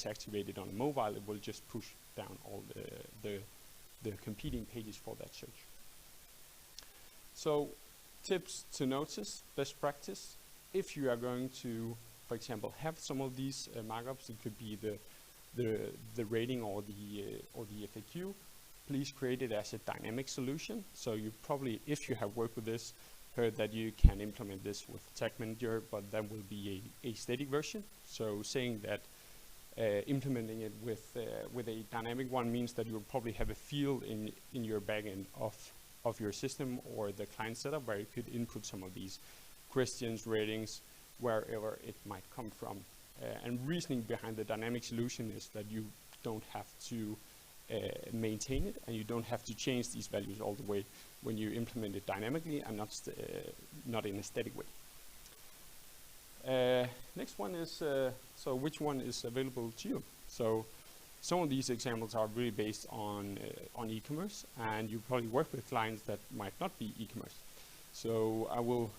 is activated on a mobile, it will just push down all the competing pages for that search. So tips to notice, best practice. If you are going to, for example, have some of these markups, it could be the rating or the FAQ. Please create it as a dynamic solution. So you probably, if you have worked with this, heard that you can implement this with Tag Manager, but that will be a static version. So saying that implementing it with a dynamic one means that you'll probably have a field in your backend of your system or the client setup where you could input some of these questions, ratings, wherever it might come from. And reasoning behind the dynamic solution is that you don't have to maintain it, and you don't have to change these values all the way when you implement it dynamically and not in a static way. Next one is, so which one is available to you? So some of these examples are really based on e-commerce, and you probably work with clients that might not be e-commerce. So I will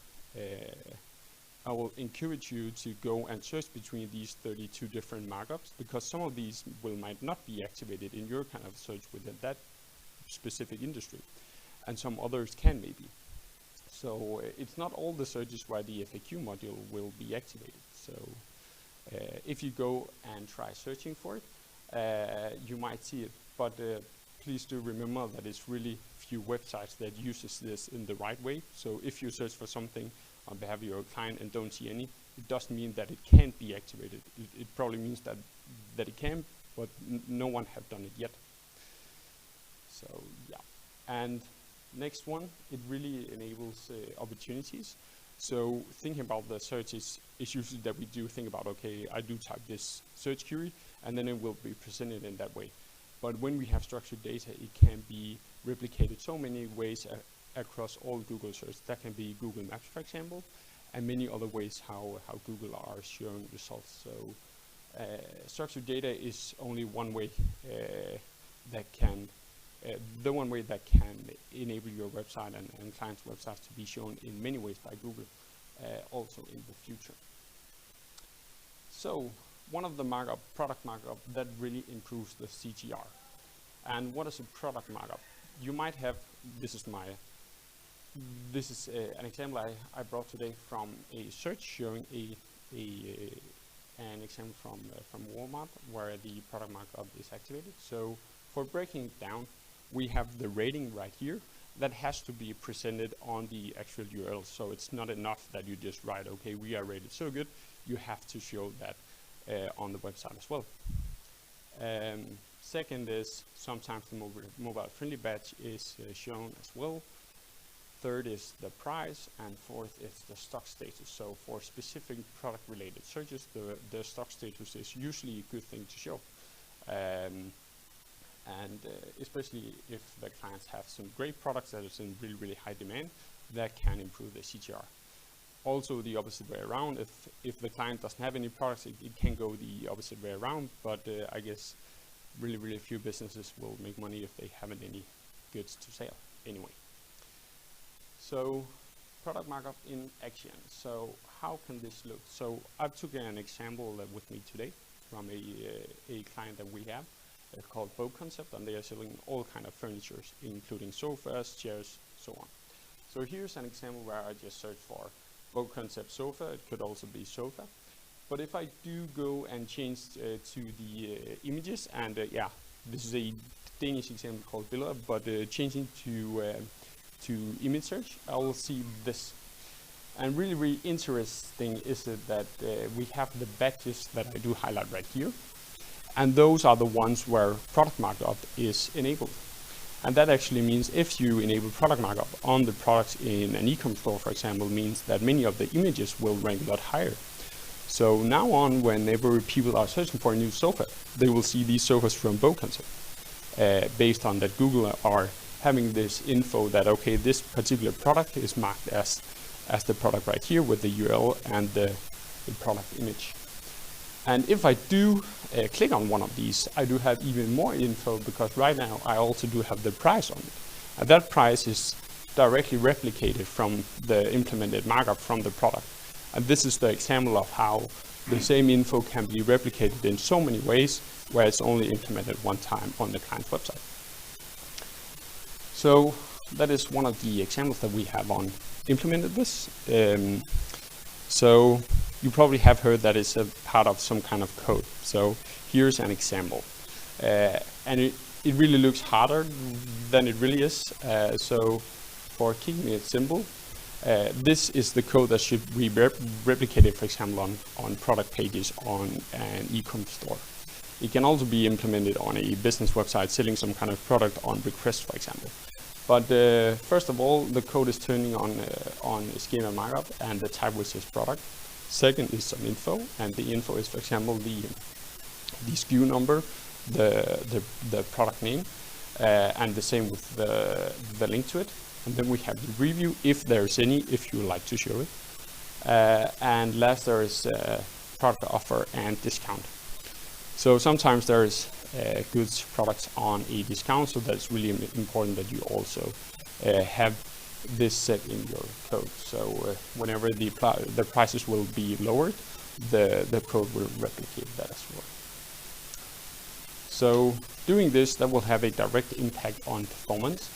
encourage you to go and search between these 32 different markups, because some of these might not be activated in your kind of search within that specific industry, and some others can maybe. So it's not all the searches where the FAQ module will be activated. So if you go and try searching for it, you might see it, but please do remember that it's really few websites that uses this in the right way. So if you search for something on behalf of your client and don't see any, it doesn't mean that it can't be activated. It probably means that it can, but no one have done it yet. So yeah, and next one, it really enables opportunities. So thinking about the searches is usually that we do think about, okay, I do type this search query, and then it will be presented in that way. But when we have structured data, it can be replicated so many ways across all Google search. That can be Google Maps, for example, and many other ways how Google are showing results. So structured data is only one way that can enable your website and clients' websites to be shown in many ways by Google, also in the future. So one of the product markup that really improves the CTR. And what is a product markup? You might have, this is an example I brought today from a search showing an example from Walmart where the product markup is activated. So for breaking it down, we have the rating right here that has to be presented on the actual URL. So it's not enough that you just write, okay, we are rated so good. You have to show that on the website as well. Second is sometimes the mobile friendly badge is shown as well. Third is the price, and fourth is the stock status. So for specific product related searches, the stock status is usually a good thing to show. And especially if the clients have some great products that is in really, really high demand, that can improve the CTR. Also the opposite way around, if the client doesn't have any products, it can go the opposite way around, but I guess really, really few businesses will make money if they haven't any goods to sell anyway. So product markup in action. So how can this look? So I took an example with me today from a client that we have. It's called Boat Concept, and they are selling all kind of furniture, including sofas, chairs, so on. So here's an example where I just search for Boat Concept sofa. It could also be sofa. But if I do go and change to the images, and yeah, this is a Danish example called Billeder, but changing to image search, I will see this. And really, really interesting is that we have the badges that I do highlight right here. And those are the ones where product markup is enabled. And that actually means if you enable product markup on the products in an e-commerce store, for example, means that many of the images will rank a lot higher. So now on, whenever people are searching for a new sofa, they will see these sofas from Boat Concept, based on that Google are having this info that, okay, this particular product is marked as the product right here with the URL and the product image. And if I do click on one of these, I do have even more info, because right now I also do have the price on it. And that price is directly replicated from the implemented markup from the product. And this is the example of how the same info can be replicated in so many ways where it's only implemented one time on the client's website. So that is one of the examples that we have on implemented this. So you probably have heard that it's a part of some kind of code. So here's an example. And it really looks harder than it really is. So for keeping it simple, this is the code that should be replicated, for example, on product pages on an e-commerce store. It can also be implemented on a business website selling some kind of product on request, for example. But first of all, the code is turning on schema markup and the type which is product. Second is some info, and the info is, for example, the SKU number, the product name, and the same with the link to it. And then we have the review, if there's any, if you would like to show it. And last, there is product offer and discount. So sometimes there is goods, products on a discount, so that's really important that you also have this set in your code. So whenever the prices will be lowered, the code will replicate that as well. So doing this, that will have a direct impact on performance.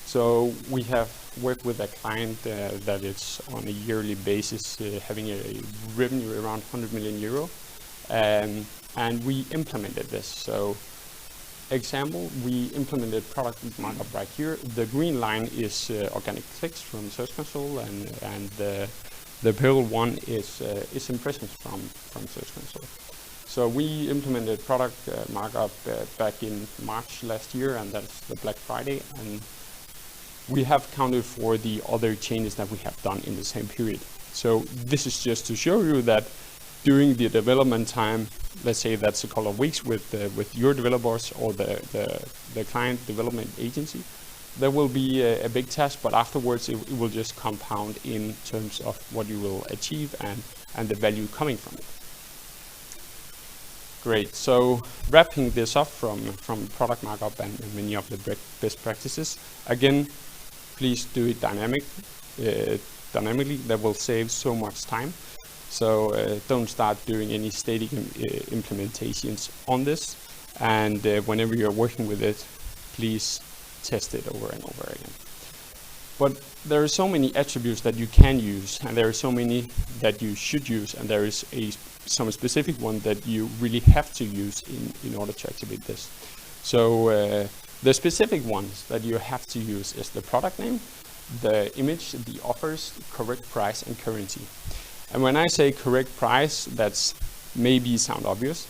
So we have worked with a client that is on a yearly basis having a revenue around 100 million euro, and we implemented this. So example, we implemented product markup right here. The green line is organic clicks from Search Console, and the purple one is impressions from Search Console. So we implemented product markup back in March last year, and that's the Black Friday, and we have counted for the other changes that we have done in the same period. So this is just to show you that during the development time, let's say that's a couple of weeks with your developers or the client development agency, there will be a big task, but afterwards it will just compound in terms of what you will achieve and the value coming from it. Great. So wrapping this up from product markup and many of the best practices, again, please do it dynamically. That will save so much time. So don't start doing any static implementations on this. And whenever you're working with it, please test it over and over again. But there are so many attributes that you can use, and there are so many that you should use, and there is some specific one that you really have to use in order to activate this. So the specific ones that you have to use is the product name, the image, the offers, correct price, and currency. And when I say correct price, that's maybe sound obvious,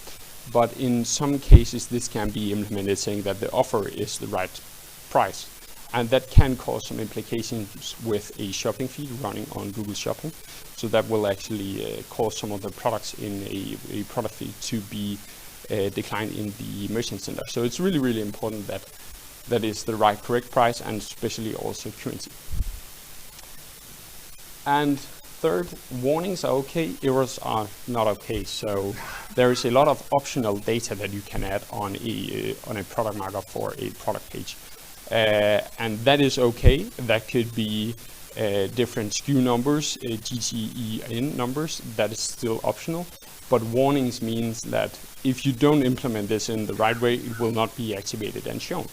but in some cases this can be implemented saying that the offer is the right price. And that can cause some implications with a shopping feed running on Google Shopping. So that will actually cause some of the products in a product feed to be declined in the merchant center. So it's really, really important that that is the right correct price, and especially also currency. And third, warnings are okay, errors are not okay. So there is a lot of optional data that you can add on a product markup for a product page. And that is okay. That could be different SKU numbers, GTEN numbers, that is still optional. But warnings means that if you don't implement this in the right way, it will not be activated and shown.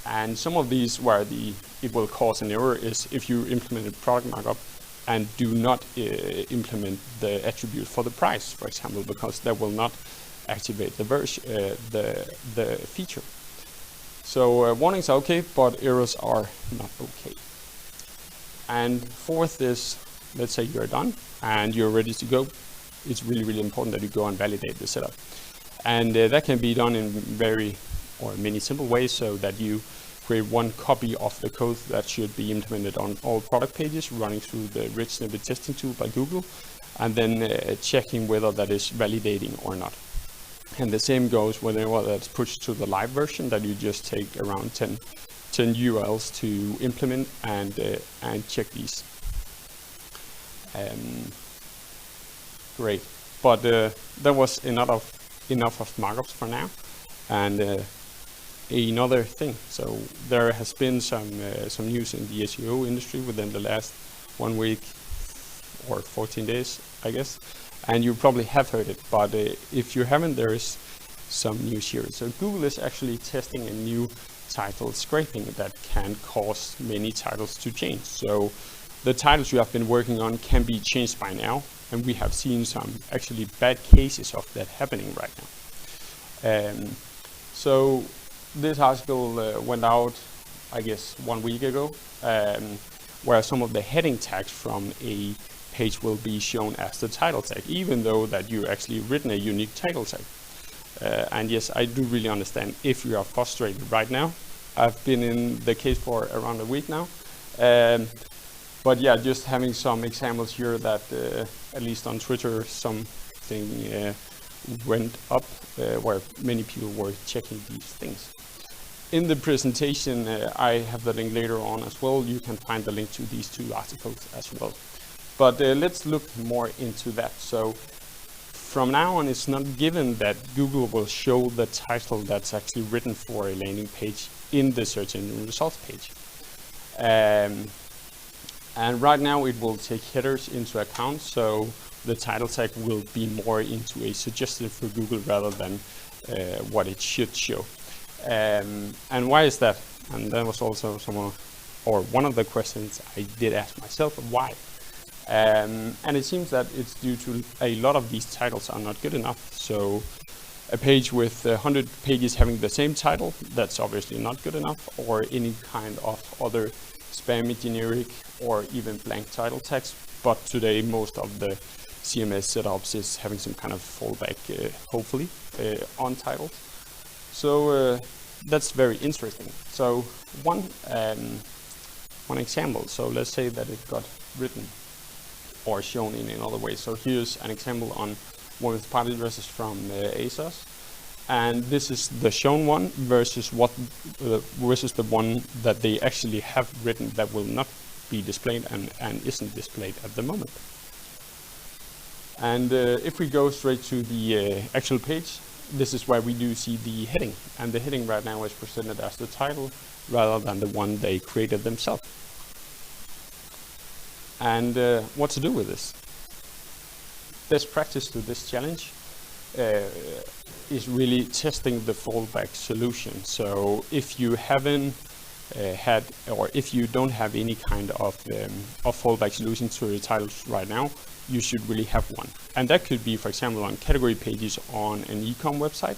And some of these where it will cause an error is if you implement a product markup and do not implement the attribute for the price, for example, because that will not activate the feature. So warnings are okay, but errors are not okay. And fourth is, let's say you're done and you're ready to go. It's really, really important that you go and validate the setup. And that can be done in many simple ways, so that you create one copy of the code that should be implemented on all product pages, running through the rich snippet testing tool by Google, and then checking whether that is validating or not. And the same goes whenever that's pushed to the live version, that you just take around 10 URLs to implement and check these. Great, but that was enough of markups for now. And another thing, so there has been some news in the SEO industry within the last 1 week or 14 days, I guess. and you probably have heard it, but if you haven't, there is some news here. So Google is actually testing a new title scraping that can cause many titles to change. So the titles you have been working on can be changed by now, and we have seen some actually bad cases of that happening right now. So this article went out, I guess, 1 week ago, where some of the heading tags from a page will be shown as the title tag, even though that you actually written a unique title tag. And yes, I do really understand if you are frustrated right now. I've been in the case for around a week now. But yeah, just having some examples here that at least on Twitter something went up where many people were checking these things. In the presentation, I have the link later on as well. You can find the link to these two articles as well. But let's look more into that. So from now on, it's not given that Google will show the title that's actually written for a landing page in the search engine results page. And right now it will take headers into account, so the title tag will be more into a suggestion for Google rather than what it should show. And why is that? And that was also one of the questions I did ask myself, why? And it seems that it's due to a lot of these titles are not good enough. So a page with 100 pages having the same title, that's obviously not good enough, or any kind of other spammy, generic, or even blank title text. But today most of the CMS setups is having some kind of fallback, hopefully, on titles. So that's very interesting. So one example, so let's say that it got written or shown in another way. So here's an example on women's party dresses from ASOS. And this is the shown one versus the one that they actually have written that will not be displayed and isn't displayed at the moment. And if we go straight to the actual page, this is where we do see the heading. And the heading right now is presented as the title rather than the one they created themselves. And what to do with this? Best practice to this challenge is really testing the fallback solution. So if you haven't or if you don't have any kind of fallback solution to your titles right now, you should really have one. And that could be, for example, on category pages on an e-com website,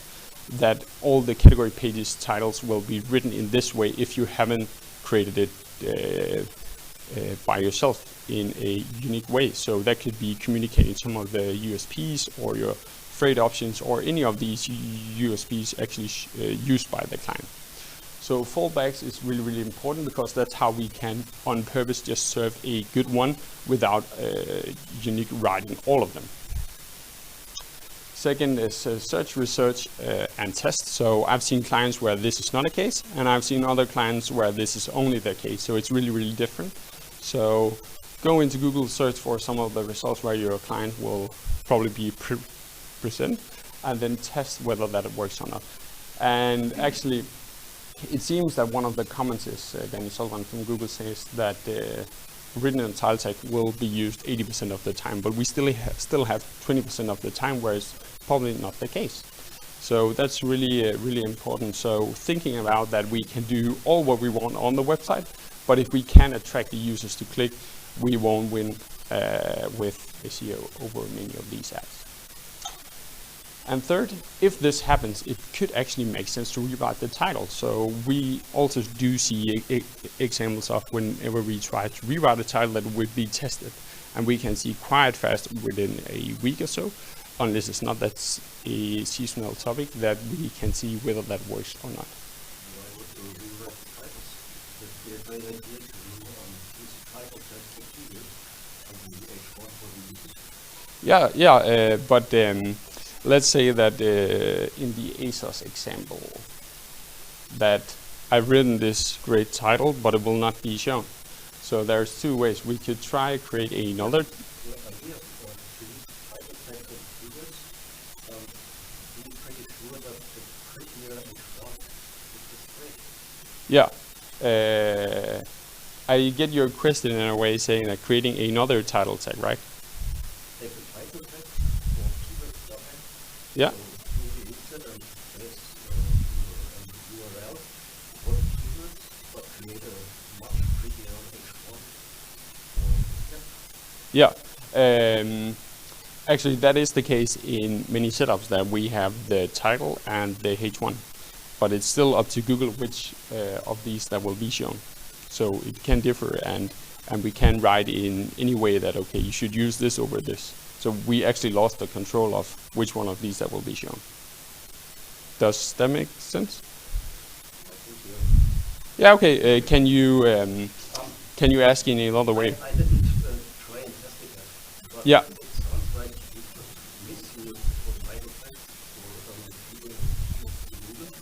that all the category pages titles will be written in this way if you haven't created it by yourself in a unique way. So that could be communicating some of the USPs or your freight options or any of these USPs actually used by the client. So fallbacks is really, really important because that's how we can on purpose just serve a good one without unique writing all of them. Second is search, research, and test. So I've seen clients where this is not a case, and I've seen other clients where this is only the case. So it's really, really different. So go into Google, search for some of the results where your client will probably be present, and then test whether that works or not. And actually, it seems that one of the comments is Danny Sullivan from Google says that written and title tag will be used 80% of the time, but we still have 20% of the time where it's probably not the case. So that's really, really important. So thinking about that, we can do all what we want on the website, but if we can attract the users to click, we won't win with SEO over many of these ads. And third, if this happens, it could actually make sense to rewrite the title. So we also do see examples of whenever we try to rewrite a title that would be tested, and we can see quite fast within a week or so, unless it's not that's a seasonal topic, that we can see whether that works or not. Why would you rewrite the titles? It would be a great idea to do use title text for keywords and the H1 for the users. But let's say that in the ASOS example, that I've written this great title, but it will not be shown. So there's two ways. We could try create another. The idea to use title text for keywords, be pretty sure that the prettier H1 is displayed. Yeah, I get your question in a way saying that creating another title tag, right? Take the title text Yeah. So Google looks at and says URL, what keywords, but create a much prettier H1. Yeah. Actually, that is the case in many setups, that we have the title and the H1, but it's still up to Google which of these that will be shown. So it can differ, and we can write in any way that, okay, you should use this over this. So we actually lost the control of which one of these that will be shown. Does that make sense? Yeah. Okay. Can you ask in another way? I didn't try and test it yet, but Yeah. it sounds like you could misuse for title text for people who Google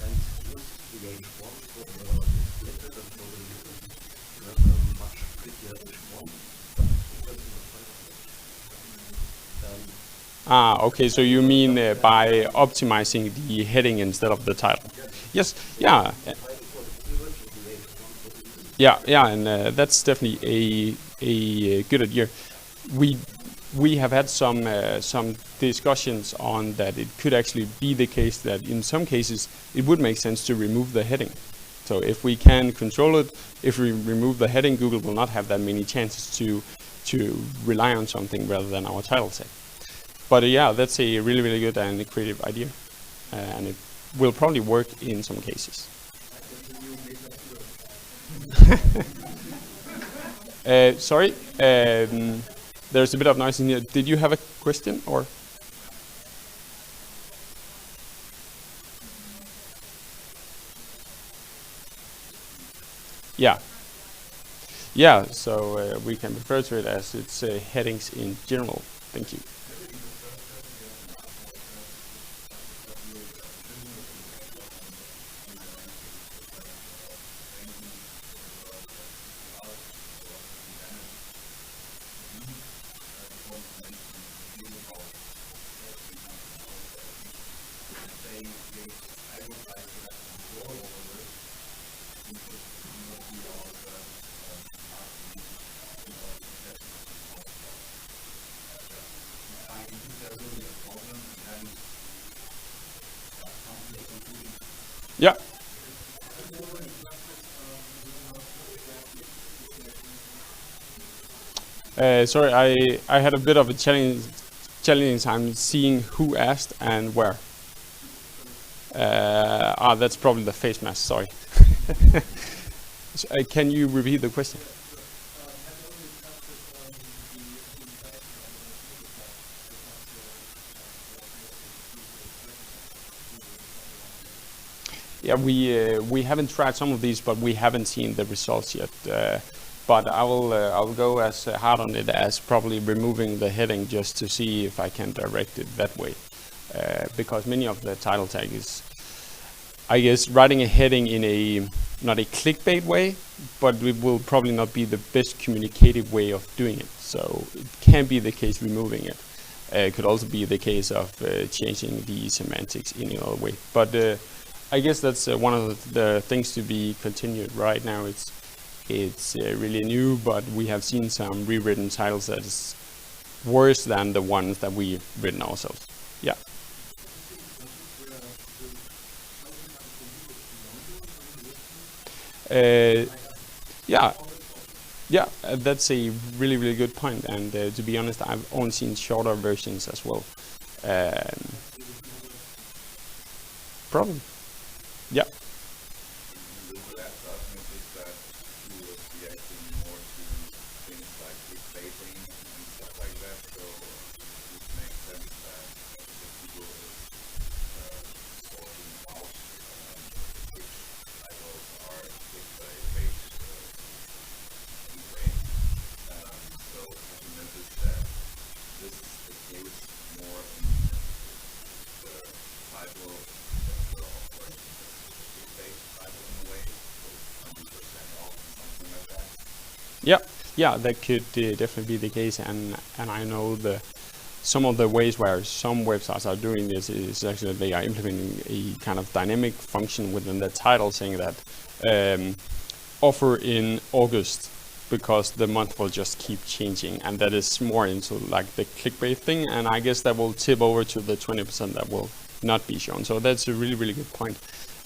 and use the H1 for the snippet and for the user to have a much prettier H1, but that's in the title text. Okay, so you mean by optimizing the heading instead of the title? Yes, yeah, yeah, and that's definitely a good idea. We have had some discussions on that. It could actually be the case that in some cases it would make sense to remove the heading. So if we can control it, if we remove the heading, Google will not have that many chances to rely on something rather than our title tag. But yeah, that's a really good and creative idea, and it will probably work in some cases. Sorry, there's a bit of noise in here. Did you have a question or? Yeah. Yeah, so we can refer to it as it's headings in general. Thank you. Yeah. Sorry, I had a bit of a challenging time seeing who asked and where. That's probably the face mask. Sorry. So, can you repeat the question? Yeah, we haven't tried some of these, but we haven't seen the results yet. But I'll go as hard on it as probably removing the heading just to see if I can direct it that way, because many of the title tag is, I guess, writing a heading in a not a clickbait way, but it will probably not be the best communicative way of doing it. So it can be the case removing it. It could also be the case of changing the semantics in another way. But I guess that's one of the things to be continued. Right now it's really new, but we have seen some rewritten titles that is worse than the ones that we've written ourselves. Yeah. Yeah, yeah, that's a really good point. And to be honest, I've only seen shorter versions as well. Probably. Yeah. Yeah, yeah, that could definitely be the case, and I know some of the ways where some websites are doing this is actually they are implementing a kind of dynamic function within the title saying that offer in August, because the month will just keep changing, and that is more into like the clickbait thing, and I guess that will tip over to the 20% that will not be shown. So that's a really good point,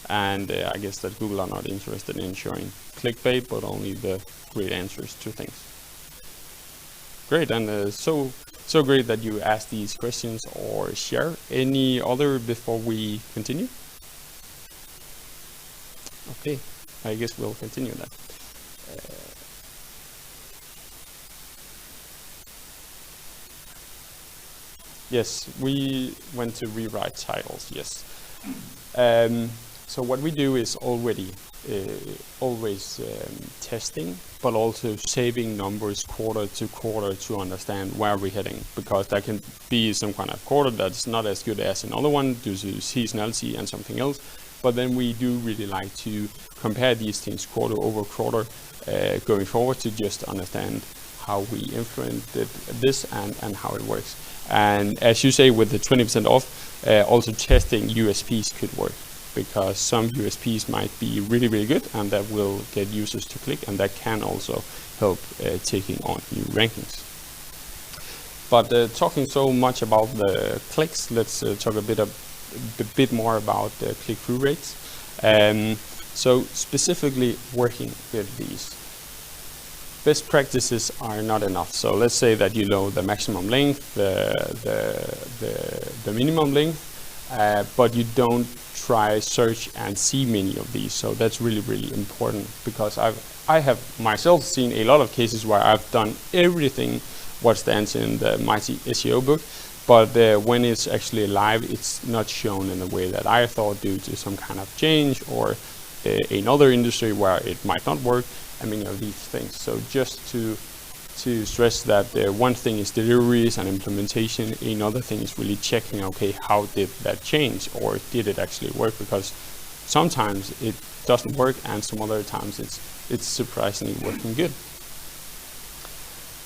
and I guess that Google are not interested in showing clickbait, but only the great answers to things. Great, and so great that you asked these questions or share. Any other before we continue? Okay, I guess we'll continue then. Yes, we went to rewrite titles, yes. So what we do is always testing, but also saving numbers quarter to quarter to understand where we're heading, because there can be some kind of quarter that's not as good as another one due to seasonality and something else. But then we do really like to compare these things quarter over quarter going forward to just understand how we implemented this and how it works. And as you say, with the 20% off, also testing USPs could work, because some USPs might be really good and that will get users to click, and that can also help taking on new rankings. But talking so much about the clicks, let's talk a bit more about the click-through rates. So specifically working with these, best practices are not enough. So let's say that you know the maximum length, the minimum length, but you don't try search and see many of these. So that's really important, because I have myself seen a lot of cases where I've done everything what stands in the mighty SEO book, but when it's actually live, it's not shown in the way that I thought due to some kind of change or another industry where it might not work, and many of these things. So just to stress that one thing is deliveries and implementation, another thing is really checking, okay, how did that change, or did it actually work? Because sometimes it doesn't work, and some other times it's surprisingly working good.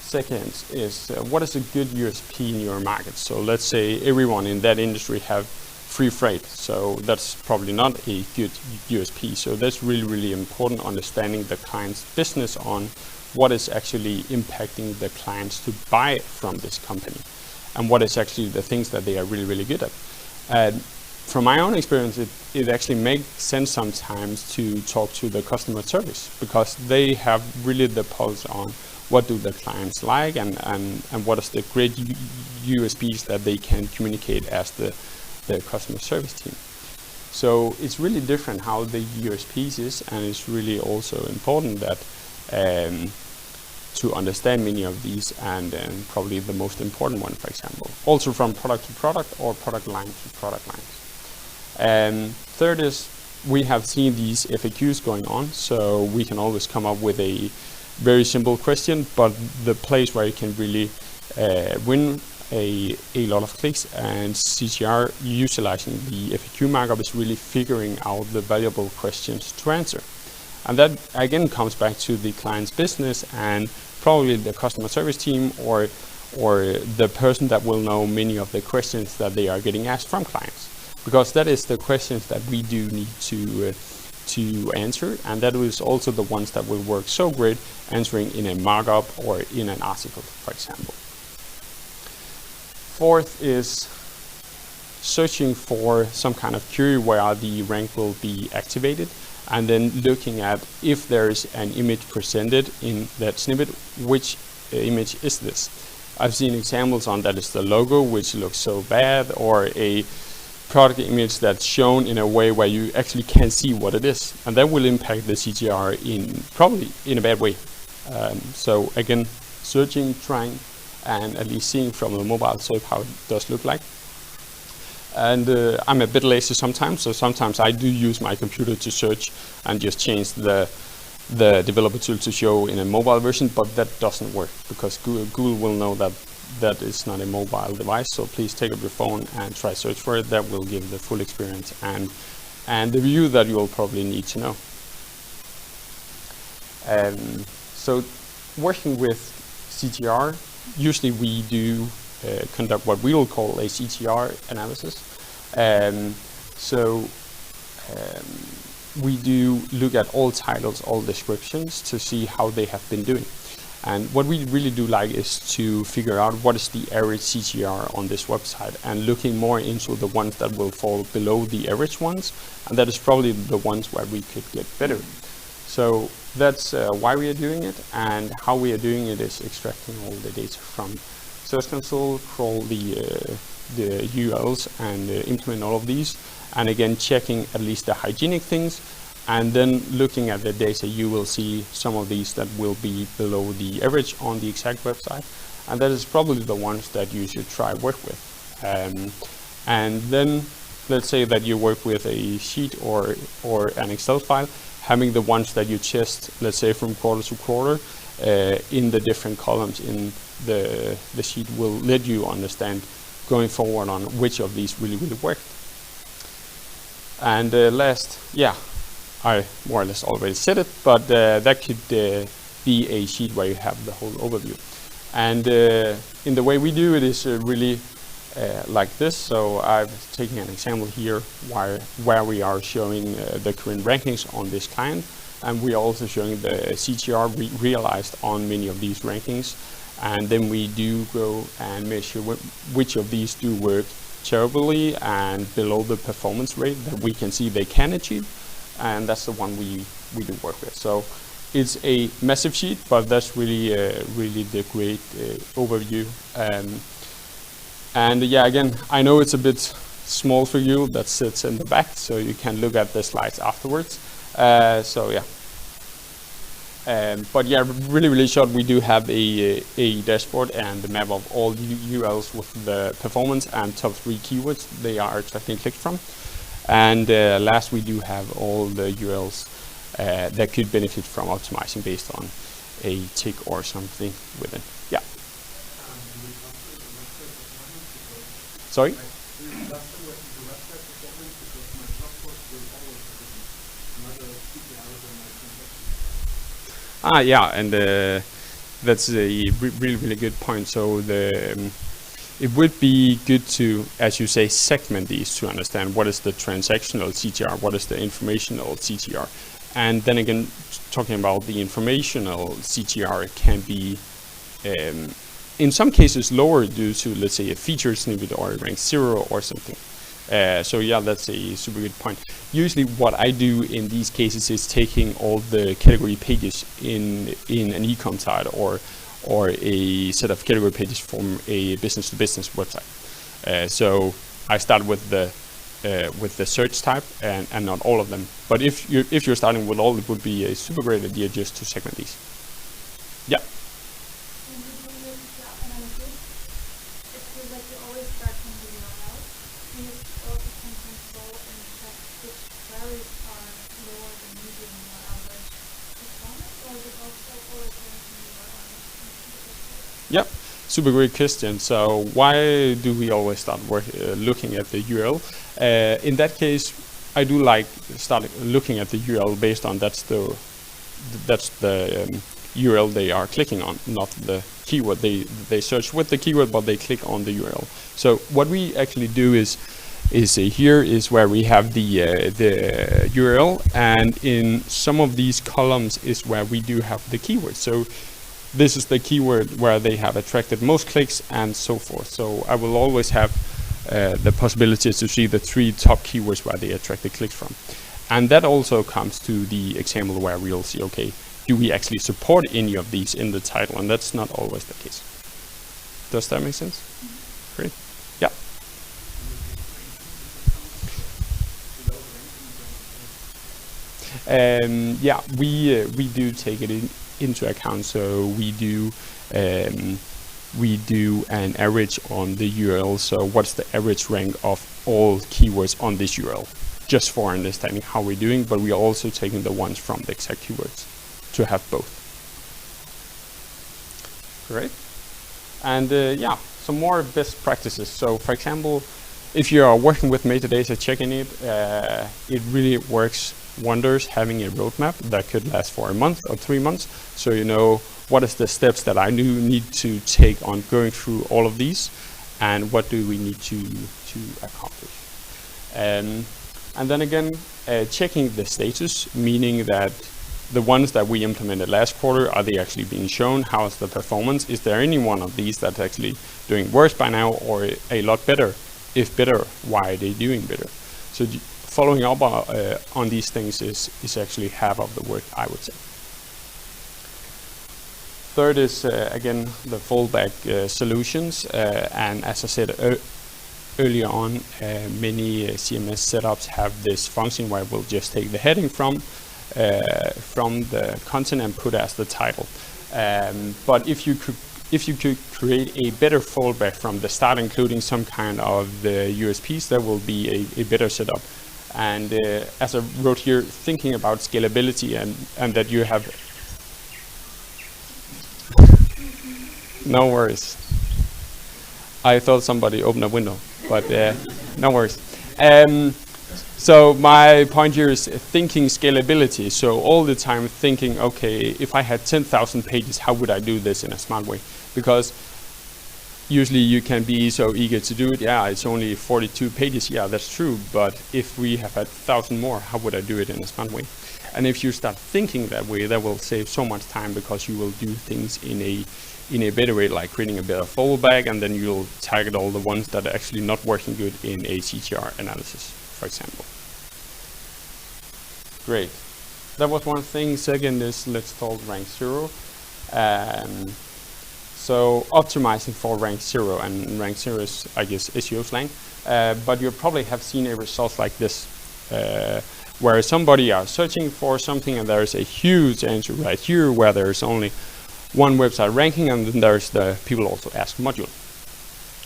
Second is what is a good USP in your market? So let's say everyone in that industry have free freight, so that's probably not a good USP. So that's really important, understanding the client's business on what is actually impacting the clients to buy from this company, and what is actually the things that they are really good at. From my own experience, it actually makes sense sometimes to talk to the customer service, because they have really the pulse on what do the clients like, and what is the great USPs that they can communicate as the customer service team. So it's really different how the USPs is, and it's really also important that to understand many of these, and probably the most important one, for example, also from product to product or product line to product lines. Third is, we have seen these FAQs going on, so we can always come up with a very simple question, but the place where you can really win a lot of clicks and CTR utilizing the FAQ markup is really figuring out the valuable questions to answer. And that again comes back to the client's business and probably the customer service team or the person that will know many of the questions that they are getting asked from clients, because that is the questions that we do need to answer, and that is also the ones that will work so great answering in a markup or in an article, for example. Fourth is searching for some kind of query where the rank will be activated, and then looking at if there is an image presented in that snippet, which image is this? I've seen examples on that is the logo, which looks so bad, or a product image that's shown in a way where you actually can't see what it is, and that will impact the CTR probably in a bad way. So again, searching, trying, and at least seeing from the mobile search how it does look like. And I'm a bit lazy sometimes, so sometimes I do use my computer to search and just change the developer tool to show in a mobile version, but that doesn't work because Google will know that that is not a mobile device. So please take up your phone and try search for it. That will give the full experience and the view that you will probably need to know. So working with CTR, usually we do conduct what we will call a CTR analysis. we do look at all titles, all descriptions to see how they have been doing. And what we really do like is to figure out what is the average CTR on this website, and looking more into the ones that will fall below the average ones, and that is probably the ones where we could get better. So that's why we are doing it, and how we are doing it is extracting all the data from Search Console, crawl the URLs and implement all of these, and again checking at least the hygienic things. And then looking at the data, you will see some of these that will be below the average on the exact website, and that is probably the ones that you should try work with. And then let's say that you work with a sheet or an Excel file, having the ones that you test, let's say from quarter to quarter, in the different columns in the sheet will let you understand going forward on which of these really worked. And last, yeah, I more or less already said it, but that could be a sheet where you have the whole overview. And in the way we do it is really like this. So I've taken an example here where we are showing the current rankings on this client, and we are also showing the CTR realized on many of these rankings. And then we do go and measure which of these do work terribly and below the performance rate that we can see they can achieve. And that's the one we do work with. So it's a massive sheet, but that's really the great overview. And yeah, again, I know it's a bit small for you that sits in the back, so you can look at the slides afterwards. So yeah. But yeah, really short, we do have a dashboard and the map of all URLs with the performance and top 3 keywords they are attracting clicks from. And last, we do have all the URLs that could benefit from optimizing based on a tick or something within. Yeah. Sorry? Yeah, and that's a really good point. So it would be good to, as you say, segment these to understand what is the transactional CTR, what is the informational CTR. And then again, talking about the informational CTR, it can be, in some cases, lower due to, let's say, a feature snippet or a rank 0 or something. So yeah, that's a super good point. Usually what I do in these cases is taking all the category pages in an e-com site or a set of category pages from a business-to-business website. So I start with the search type and not all of them. But if you're starting with all, it would be a super great idea just to segment these. Yeah. Yep, super great question. So why do we always start looking at the URL? In that case, I do like start looking at the URL based on that's the URL they are clicking on, not the keyword. They search with the keyword, but they click on the URL. So what we actually do is here is where we have the URL, and in some of these columns is where we do have the keyword. So this is the keyword where they have attracted most clicks and so forth. So I will always have the possibility to see the 3 top keywords where they attracted clicks from. And that also comes to the example where we'll see, okay, do we actually support any of these in the title? And that's not always the case. Does that make sense? Mm-hmm. Great. Yeah. Yeah, we do take it into account. So we do an average on the URL. So what's the average rank of all keywords on this URL? Just for understanding how we're doing, but we are also taking the ones from the exact keywords to have both. Great. And yeah, some more best practices. So for example, if you are working with metadata, checking it, it really works wonders having a roadmap that could last for a month or 3 months. So you know what is the steps that I do need to take on going through all of these, and what do we need to accomplish. And then again, checking the status, meaning that the ones that we implemented last quarter, are they actually being shown? How is the performance? Is there any one of these that's actually doing worse by now or a lot better? If better, why are they doing better? So following up on these things is actually half of the work, I would say. Third is, again, the fallback solutions. And as I said earlier on, many CMS setups have this function where we'll just take the heading from the content and put as the title. But if you could create a better fallback from the start, including some kind of USPs, that will be a better setup. And as I wrote here, thinking about scalability and that you have... No worries. I thought somebody opened a window, but no worries. So my point here is thinking scalability. So all the time thinking, okay, if I had 10,000 pages, how would I do this in a smart way? Because usually you can be so eager to do it. Yeah, it's only 42 pages. Yeah, that's true. But if we have had 1,000 more, how would I do it in a smart way? And if you start thinking that way, that will save so much time, because you will do things in a better way, like creating a better fallback, and then you'll target all the ones that are actually not working good in a CTR analysis, for example. Great. That was one thing. Second is, let's talk rank 0. So optimizing for rank 0, and rank 0 is, I guess, SEO slang. But you probably have seen a result like this, where somebody are searching for something and there's a huge answer right here where there's only one website ranking, and then there's the people also ask module.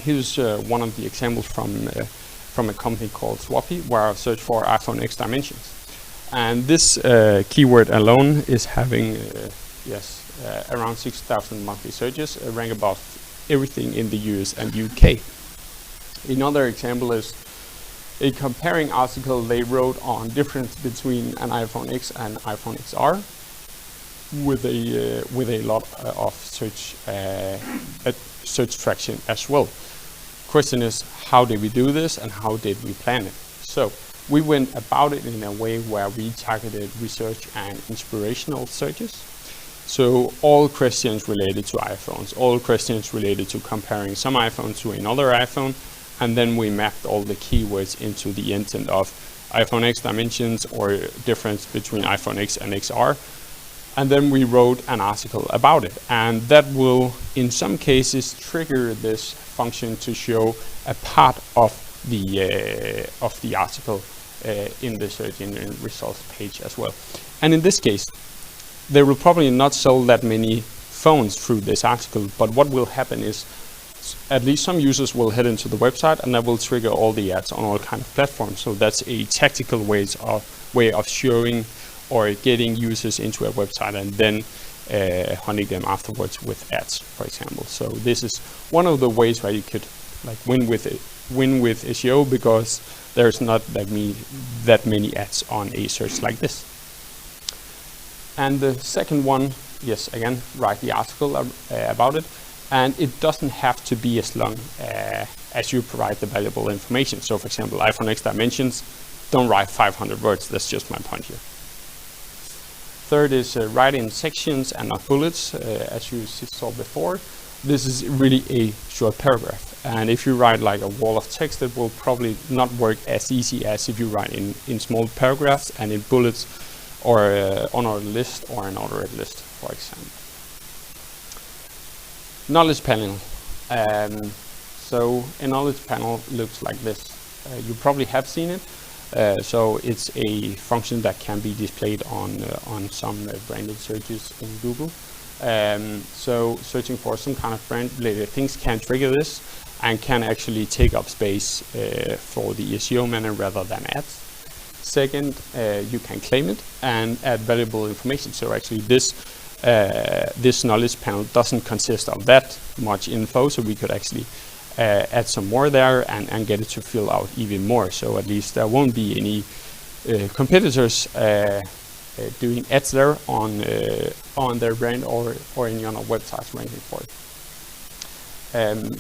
Here's one of the examples from a company called Swappy, where I searched for iPhone X dimensions. And this keyword alone is having around 6,000 monthly searches, rank above everything in the US and UK. Another example is a comparing article they wrote on difference between an iPhone X and iPhone XR, with a lot of search traction as well. Question is, how did we do this and how did we plan it? So we went about it in a way where we targeted research and inspirational searches. So all questions related to iPhones, all questions related to comparing some iPhone to another iPhone, and then we mapped all the keywords into the intent of iPhone X dimensions or difference between iPhone X and XR. And then we wrote an article about it. And that will, in some cases, trigger this function to show a part of the article in the search engine results page as well. And in this case, they will probably not sell that many phones through this article, but what will happen is at least some users will head into the website, and that will trigger all the ads on all kind of platforms. So that's a tactical way of showing or getting users into a website and then hunting them afterwards with ads, for example. So this is one of the ways where you could like win with SEO, because there's not that many ads on a search like this. And the second one, yes, again, write the article about it. And it doesn't have to be as long as you provide the valuable information. So for example, iPhone X dimensions, don't write 500 words. That's just my point here. Third is write in sections and not bullets, as you saw before. This is really a short paragraph. And if you write like a wall of text, it will probably not work as easy as if you write in small paragraphs and in bullets, or on a list or an ordered list, for example. Knowledge panel. So a knowledge panel looks like this. You probably have seen it. So it's a function that can be displayed on some branded searches in Google. So searching for some kind of brand related things can trigger this and can actually take up space for the SEO manner rather than ads. Second, you can claim it and add valuable information. So actually this knowledge panel doesn't consist of that much info, so we could actually add some more there and get it to fill out even more. So at least there won't be any competitors doing ads there on their brand or any other websites ranking for it.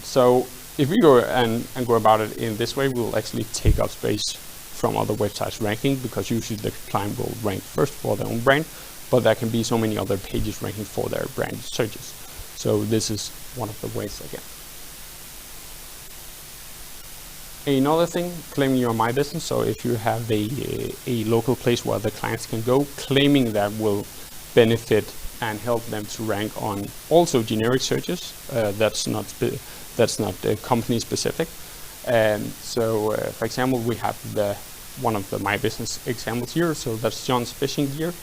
So if we go and go about it in this way, we'll actually take up space from other websites ranking, because usually the client will rank first for their own brand, but there can be so many other pages ranking for their brand searches. So this is one of the ways again. Another thing, claiming your My Business. So if you have a local place where the clients can go, claiming that will benefit and help them to rank on also generic searches. That's not company specific. So for example, we have one of the My Business examples here. So that's John's fishing gear.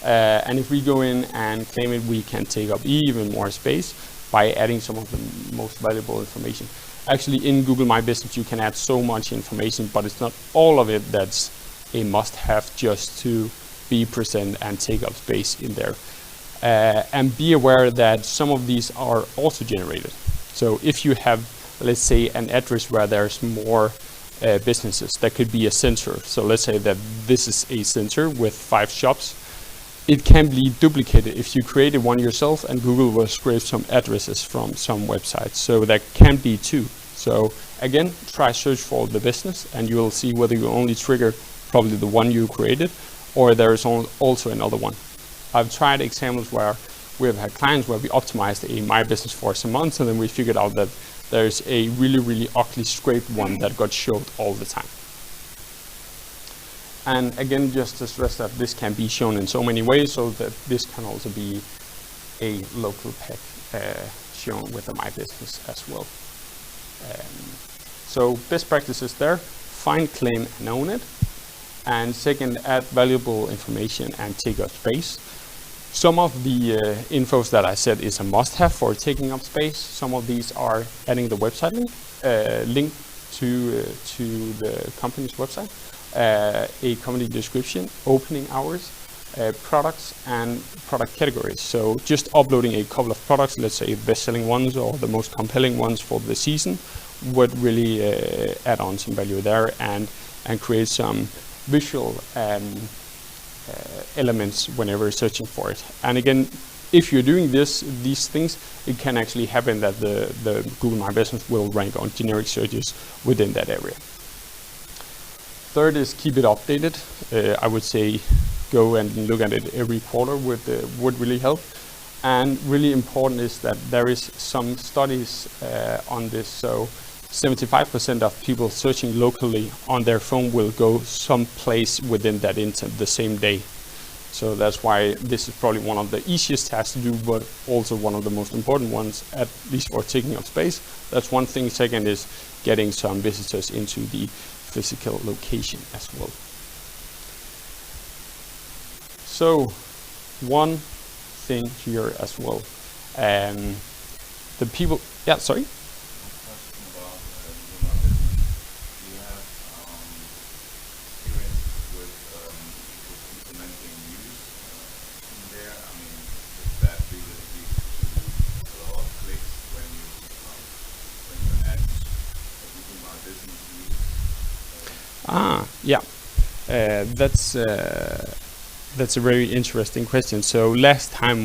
And if we go in and claim it, we can take up even more space by adding some of the most valuable information. Actually, in Google My Business, you can add so much information, but it's not all of it that's a must-have just to be present and take up space in there. And be aware that some of these are also generated. So if you have, let's say, an address where there's more businesses, that could be a center. So let's say that this is a center with 5 shops. It can be duplicated if you created one yourself and Google will scrape some addresses from some websites. So that can be 2. So again, try search for the business and you will see whether you only trigger probably the one you created or there is also another one. I've tried examples where we have had clients where we optimized a My Business for some months and then we figured out that there's a really, really ugly scraped one that got showed all the time. And again, just to stress that this can be shown in so many ways, so that this can also be a local peg shown with a My Business as well. So best practices there, find, claim and own it. And second, add valuable information and take up space. Some of the infos that I said is a must-have for taking up space. Some of these are adding the website link to the company's website. A company description, opening hours, products and product categories. So just uploading a couple of products, let's say the best-selling ones or the most compelling ones for the season, would really add on some value there and create some visual elements whenever searching for it. And again, if you're doing these things, it can actually happen that the Google My Business will rank on generic searches within that area. Third is keep it updated. I would say go and look at it every quarter would really help. And really important is that there is some studies on this. So 75% of people searching locally on their phone will go someplace within that instant the same day. So that's why this is probably one of the easiest tasks to do, but also one of the most important ones, at least for taking up space. That's one thing. Second is getting some visitors into the physical location as well. So one thing here as well. The people, yeah, sorry? Yeah, that's a very interesting question. So last year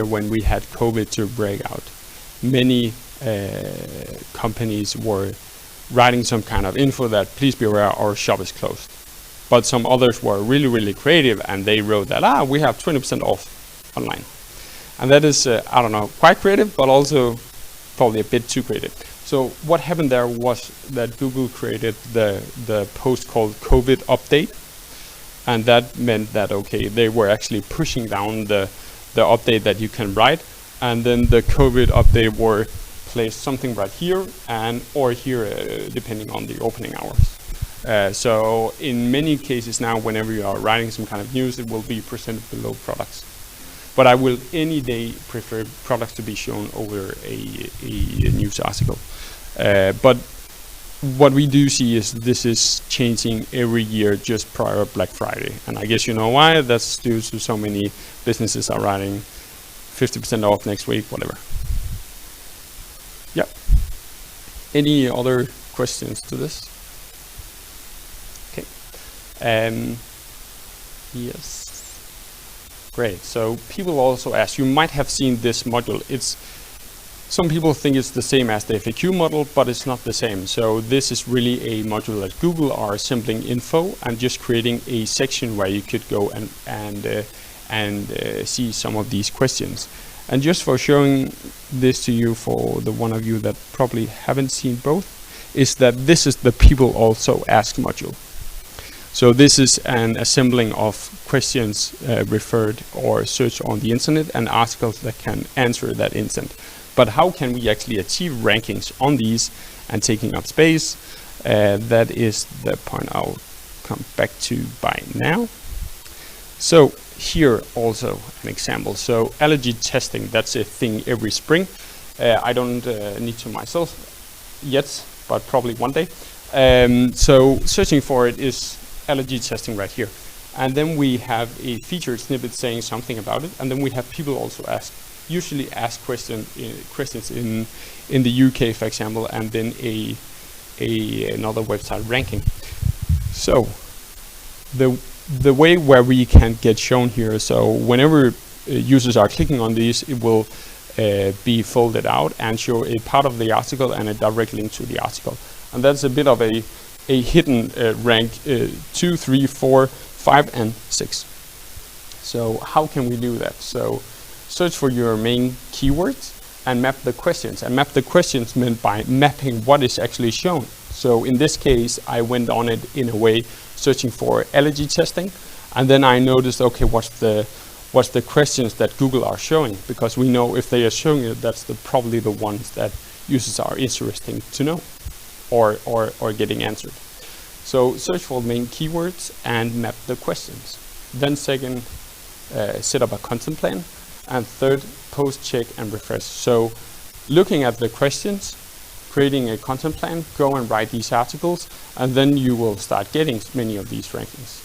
when we had COVID to break out, many companies were writing some kind of info that please be aware our shop is closed. But some others were really, really creative and they wrote that we have 20% off online. And that is, I don't know, quite creative, but also probably a bit too creative. So what happened there was that Google created the post called COVID update, and that meant that they were actually pushing down the update that you can write, and then the COVID update were placed something right here or here depending on the opening hours. So in many cases now, whenever you are writing some kind of news, it will be presented below products. But I will any day prefer products to be shown over a news article. But what we do see is this is changing every year just prior to Black Friday. And I guess you know why. That's due to so many businesses are writing 50% off next week, whatever. Yep. Any other questions to this? Okay. Yes. Great. So people also ask, you might have seen this module. It's Some people think it's the same as the FAQ model, but it's not the same. So this is really a module that Google are assembling info and just creating a section where you could go and see some of these questions. And just for showing this to you, for the one of you that probably haven't seen both, is that this is the people also ask module. So this is an assembling of questions referred or searched on the internet and articles that can answer that intent. But how can we actually achieve rankings on these and taking up space? That is the point I'll come back to by now. So here also an example. So allergy testing, that's a thing every spring. I don't need to myself yet, but probably one day. So searching for it is allergy testing right here. And then we have a featured snippet saying something about it. And then we have people also usually ask questions in the UK, for example, and then another website ranking. So the way where we can get shown here, so whenever users are clicking on these, it will be folded out and show a part of the article and a direct link to the article. And that's a bit of a hidden rank 2, 3, 4, 5, and 6. So how can we do that? So search for your main keywords and map the questions. And map the questions meant by mapping what is actually shown. So in this case, I went on it in a way searching for allergy testing, and then I noticed, okay, what's the questions that Google are showing? Because we know if they are showing it, that's probably the ones that users are interesting to know or getting answered. So search for main keywords and map the questions. Then second, set up a content plan. And third, post, check, and refresh. So looking at the questions, creating a content plan, go and write these articles, and then you will start getting many of these rankings.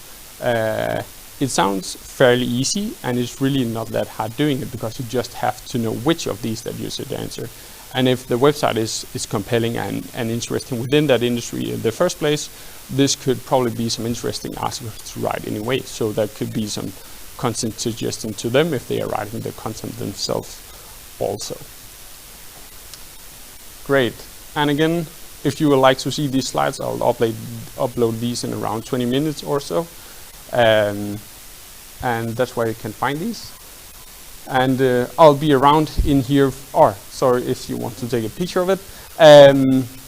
It sounds fairly easy, and it's really not that hard doing it, because you just have to know which of these that you should answer. And if the website is compelling and interesting within that industry in the first place, this could probably be some interesting articles to write anyway. So that could be some content suggestion to them if they are writing the content themselves also. Great. And again, if you would like to see these slides, I'll upload these in around 20 minutes or so. And that's where you can find these. And I'll be around in here, or sorry, if you want to take a picture of it,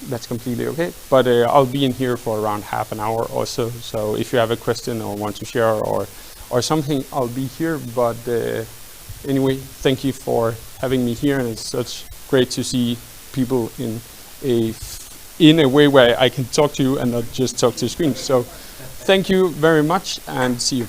that's completely okay. But I'll be in here for around half an hour or so. So if you have a question or want to share or something, I'll be here. But anyway, thank you for having me here, and it's such great to see people in a way where I can talk to you and not just talk to the screen. So thank you very much, and see you.